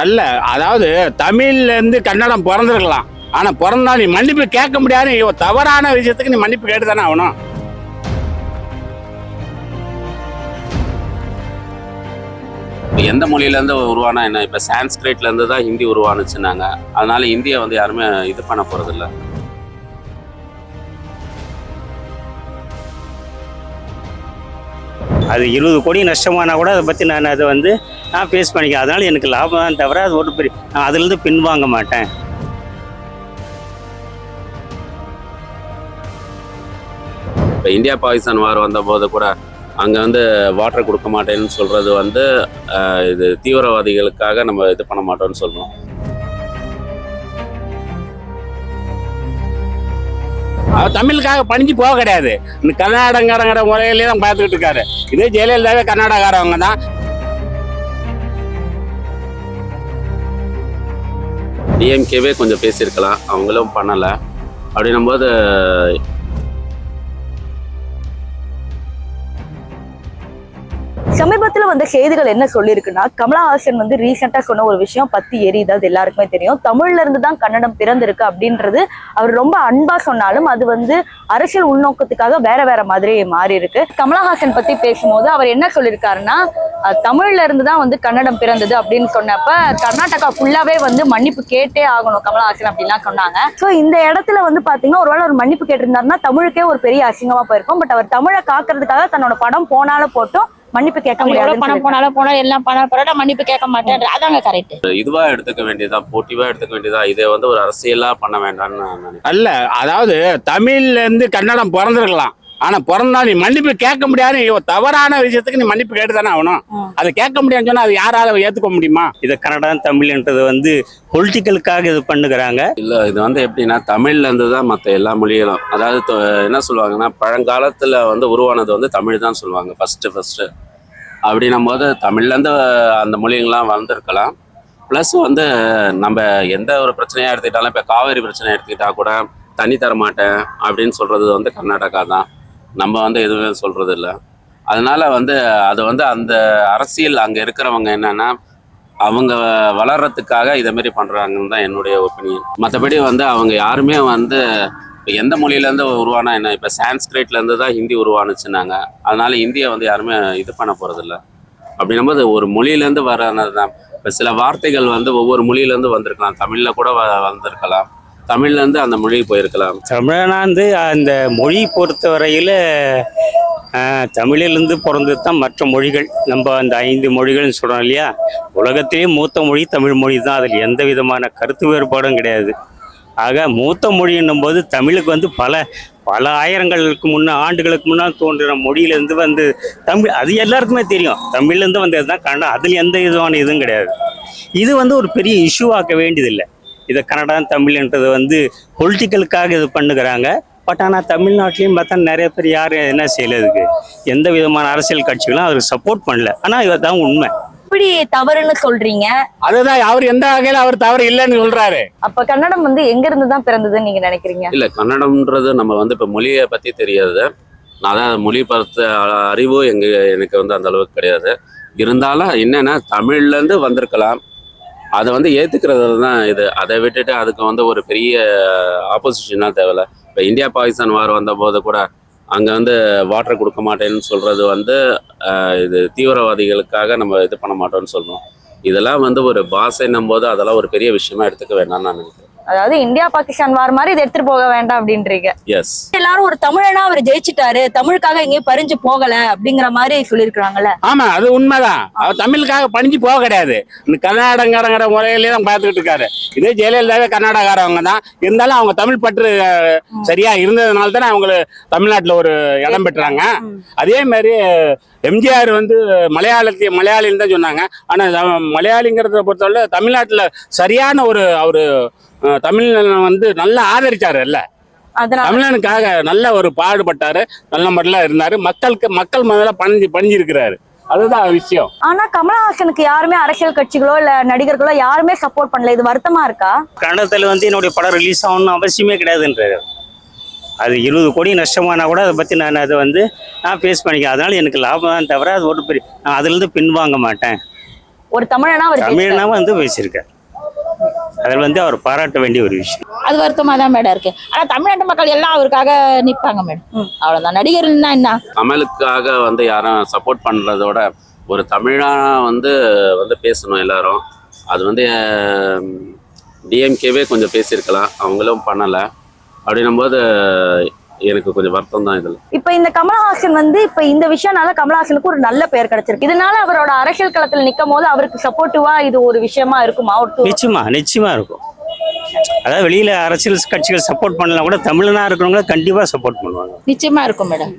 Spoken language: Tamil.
அல்ல, அதாவது தமிழ்ல இருந்து கன்னடம் பிறந்திருக்கலாம். ஆனா பிறந்தா நீ மன்னிப்பு கேட்க முடியாது. தவறான விஷயத்துக்கு நீ மன்னிப்பு கேட்டு தானே ஆகணும். எந்த மொழியில இருந்து உருவானா என்ன? இப்ப சான்ஸ்கிரிட்ல இருந்து தான் ஹிந்தி உருவானுச்சுன்னாங்க. அதனால ஹிந்தியை வந்து யாருமே இது பண்ண போறது இல்ல. அது 20 கோடி நஷ்டமானா கூட அதை பற்றி நான் ஃபேஸ் பண்ணிக்கிறேன். அதனால எனக்கு லாபம் தான் தவிர அது ஒரு பெரிய நான் அதுலேருந்து பின்வாங்க மாட்டேன். இப்போ இந்தியா பாகிஸ்தான் வார் வந்த போது கூட அங்கே வந்து வாட்டர் கொடுக்க மாட்டேன்னு சொல்றது வந்து இது தீவிரவாதிகளுக்காக நம்ம இது பண்ண மாட்டோம்னு சொல்றோம். அவர் தமிழுக்காக பணிஞ்சு போக கிடையாது. இந்த கர்நாடகங்கிற முறையிலே தான் பார்த்துக்கிட்டு இருக்காரு. இதே ஜெயலலிதாவே கர்நாடகாரவங்க தான். டிஎம்கேவே கொஞ்சம் பேசியிருக்கலாம், அவங்களும் பண்ணலை. அப்படின்னும் போது சமீபத்துல வந்த செய்திகள் என்ன சொல்லியிருக்குன்னா, கமலஹாசன் ரீசெண்டா சொன்ன ஒரு விஷயம் பத்தி எரியுது. அது எல்லாருக்குமே தெரியும். தமிழ்ல இருந்து தான் கன்னடம் பிறந்திருக்கு அப்படின்றது அவர் ரொம்ப அன்பா சொன்னாலும் அது அரசியல் உள்நோக்கத்துக்காக வேற வேற மாதிரி மாறி இருக்கு. கமலஹாசன் பத்தி பேசும்போது அவர் என்ன சொல்லியிருக்காருன்னா, தமிழ்ல இருந்து தான் கன்னடம் பிறந்தது அப்படின்னு சொன்னப்ப கர்நாடகா ஃபுல்லாவே மன்னிப்பு கேட்டே ஆகணும் கமலஹாசன் அப்படின்லாம் சொன்னாங்க. ஸோ இந்த இடத்துல பாத்தீங்கன்னா ஒருவேளை ஒரு மன்னிப்பு கேட்டிருந்தாருன்னா தமிழுக்கே ஒரு பெரிய அசிங்கமா போயிருக்கும். பட் அவர் தமிழை காக்கிறதுக்காக தன்னோட படம் போனாலும் போட்டும் மன்னிப்பு கேட்க முடியாது. பணம் போனாலும் எல்லாம் பணம் போறாலும் மன்னிப்பு கேட்க மாட்டேன். அதாங்க கரெக்ட். இதுவா எடுத்துக்க வேண்டியதா, போட்டிவா எடுத்துக்க வேண்டியதா, இதை ஒரு அரசியலா பண்ண வேண்டாம்னு அல்ல. அதாவது தமிழ்ல இருந்து கன்னடம் பிறந்திருக்கலாம். ஆனா பிறந்தா நீ மன்னிப்பு கேட்க முடியாது. தவறான விஷயத்துக்கு நீ மன்னிப்பு கேட்டு தானே ஆகணும். அதை கேட்க முடியாதுன்னு சொன்னா அது யாரால ஏத்துக்க முடியுமா? இதை கன்னடம் தமிழ்ன்றது பொலிட்டிக்கலுக்காக இது பண்ணுகிறாங்க. இல்ல, இது எப்படின்னா தமிழ்ல இருந்து தான் மற்ற எல்லா மொழிகளும், அதாவது என்ன சொல்லுவாங்கன்னா பழங்காலத்துல உருவானது தமிழ் தான் சொல்லுவாங்க ஃபர்ஸ்ட். அப்படின்னும் போது தமிழ்ல இருந்து அந்த மொழிகள்லாம் வந்திருக்கலாம். பிளஸ் நம்ம எந்த ஒரு பிரச்சனையா எடுத்துக்கிட்டாலும், இப்ப காவேரி பிரச்சனை எடுத்துக்கிட்டா கூட தண்ணி தர மாட்டேன் அப்படின்னு சொல்றது கர்நாடகா தான். நம்ம எதுவுமே சொல்றது இல்லை. அதனால அது அந்த அரசியல் அங்க இருக்கிறவங்க என்னன்னா அவங்க வளர்றதுக்காக இதை மாதிரி பண்றாங்கன்னு தான் என்னுடைய ஒப்பீனியன். மற்றபடி அவங்க யாருமே எந்த மொழியில இருந்து உருவானா என்ன? இப்ப சான்ஸ்கிரிட்ல இருந்து தான் ஹிந்தி உருவானுச்சுன்னாங்க. அதனால ஹிந்தியை யாருமே இது பண்ண போறது இல்லை. அப்படின்னும்போது ஒரு மொழியில இருந்து வர்றதுதான். இப்ப சில வார்த்தைகள் ஒவ்வொரு மொழியில இருந்து வந்திருக்கலாம். தமிழ்ல கூட வந்திருக்கலாம், தமிழ்ல இருந்து அந்த மொழி போயிருக்கலாம். தமிழனா அந்த மொழி பொறுத்த வரையில தமிழிலிருந்து பிறந்தது தான் மற்ற மொழிகள். நம்ம அந்த 5 மொழிகள்னு சொல்றோம் இல்லையா, உலகத்திலேயே மூத்த மொழி தமிழ் மொழி தான். அதில் எந்த விதமான கருத்து வேறுபாடும் கிடையாது. ஆக மூத்த மொழி என்னும் போது தமிழுக்கு பல ஆயிரங்களுக்கு ஆண்டுகளுக்கு முன்னால் தோன்றின மொழியிலேருந்து தமிழ் அது எல்லாருக்குமே தெரியும். தமிழ்லேருந்து வந்தது தான் கன்னடம். அதில் எந்த விதமான இதுவும் கிடையாது. இது ஒரு பெரிய இஷ்யூ ஆக்க வேண்டியதில்லை. இதை கன்னடம் தமிழ்ன்றது பொலிட்டிக்கலுக்காக இது பண்ணுகிறாங்க. பட் ஆனால் தமிழ்நாட்டிலையும் பார்த்தா நிறைய பேர் யார் என்ன செய்யறதுக்கு எந்த விதமான அரசியல் கட்சிகளும் அவருக்கு சப்போர்ட் பண்ணல. ஆனால் இதுதான் உண்மை. எப்படி தவறுன்னு சொல்றீங்க? அதுதான் அவர் எந்த வகையில அவர் தவறு இல்லைன்னு சொல்றாரு. அப்ப கன்னடம் எங்க இருந்து தான் பிறந்ததுன்னு நீங்க நினைக்கிறீங்க? இல்ல, கன்னடம்ன்றது நம்ம இப்ப மொழியை பத்தி தெரியாது. அதான் மொழி பார்த்த அறிவு எனக்கு அந்த அளவுக்கு கிடையாது. இருந்தாலும் என்னன்னா தமிழ்ல இருந்து வந்திருக்கலாம். அதை ஏத்துக்கிறது தான் இது. அதை விட்டுட்டு அதுக்கு ஒரு பெரிய ஆப்போசிஷன்லாம் தேவையில்ல. இப்போ இந்தியா பாகிஸ்தான் வார் வந்த போது கூட அங்கே வாட்டர் கொடுக்க மாட்டேன்னு சொல்றது இது தீவிரவாதிகளுக்காக நம்ம இது பண்ண மாட்டோம்னு சொல்றோம். இதெல்லாம் ஒரு பாஷைன்னும் போது அதெல்லாம் ஒரு பெரிய விஷயமா எடுத்துக்க வேண்டாம்னு நான் நினைக்கிறேன். அதாவது இந்தியா பாகிஸ்தான் வார் மாதிரி இதை எடுத்துட்டு போக வேண்டாம் அப்படின்றீங்க. எஸ், எல்லாரும் ஒரு தமிழனா அவர் ஜெயிச்சுட்டாரு, தமிழுக்காக எங்கேயும் பறிஞ்சு போகல அப்படிங்கிற மாதிரி சொல்லியிருக்காங்கல்ல. ஆமா, அது உண்மைதான். அவர் தமிழுக்காக பணிஞ்சு போக கிடையாது. இந்த கர்நாடகங்கிற முறையிலே தான் பார்த்துக்கிட்டு இருக்காரு. இதே ஜெயலலிதாவே கர்நாடகாரவங்க தான். இருந்தாலும் அவங்க தமிழ் பற்று சரியா இருந்ததுனால தானே அவங்க தமிழ்நாட்டுல ஒரு இடம் பெற்றாங்க. அதே மாதிரி எம்ஜிஆர் மலையாளின்னு தான் சொன்னாங்க. ஆனா மலையாளிங்கிறத பொறுத்தவரை தமிழ்நாட்டுல சரியான அவரு தமிழ் நல்லா ஆதரிச்சாரு. இல்ல, தமிழனுக்காக நல்ல ஒரு பாடுபட்டாரு, நல்ல முறையில இருந்தாரு. மக்கள் முதல்ல பணிஞ்சு இருக்கிறாரு. அதுதான் விஷயம். ஆனா கமலஹாசனுக்கு யாருமே அரசியல் கட்சிகளோ இல்ல நடிகர்களோ யாருமே சப்போர்ட் பண்ணல. இது வருத்தமா இருக்கா? கன்னடத்துல என்னுடைய படம் ரிலீஸ் ஆகணும்னு அவசியமே கிடையாதுன்றாரு. அது 20 கோடி நஷ்டமானா கூட அதை பற்றி நான் நான் ஃபேஸ் பண்ணிக்கிறேன். அதனால எனக்கு லாபம் தான் தவிர அது ஒரு பெரிய நான் அதுலேருந்து பின்வாங்க மாட்டேன். ஒரு தமிழனா அவர் ஜெயிச்சிட்டாரு. தமிழ்னா வந்து பேசியிருக்கார். அதில் வந்து அவர் பாராட்ட வேண்டிய ஒரு விஷயம். அது வருத்தமா தான் மேடம் இருக்கு. ஆனா தமிழ்நாட்டு மக்கள் எல்லாம் அவருக்காக நிப்பாங்க மேடம். அவ்வளவுதான். நடிகர்னா என்ன? கமலுக்காக வந்து யாரும் சப்போர்ட் பண்ணுறதோட ஒரு தமிழா வந்து வந்து பேசணும் எல்லாரும். அது வந்து டிஎம்கேவே கொஞ்சம் பேசியிருக்கலாம், அவங்களும் பண்ணலை. அப்படின்னும்போது எனக்கு கொஞ்சம் வருத்தம் தான் இதில். இப்ப இந்த கமலஹாசன் வந்து இப்ப இந்த விஷயம்னால கமலஹாசனுக்கு ஒரு நல்ல பெயர் கிடைச்சிருக்கு. இதனால அவரோட அரசியல் களத்துல நிக்கும் போது அவருக்கு சப்போர்ட்டிவா இது ஒரு விஷயமா இருக்குமா? நிச்சயமா இருக்கும். அதாவது வெளியில அரசியல் கட்சிகள் சப்போர்ட் பண்ணலாம் கூட தமிழனா இருக்கிறவங்கள கண்டிப்பா சப்போர்ட் பண்ணுவாங்க. நிச்சயமா இருக்கும் மேடம்.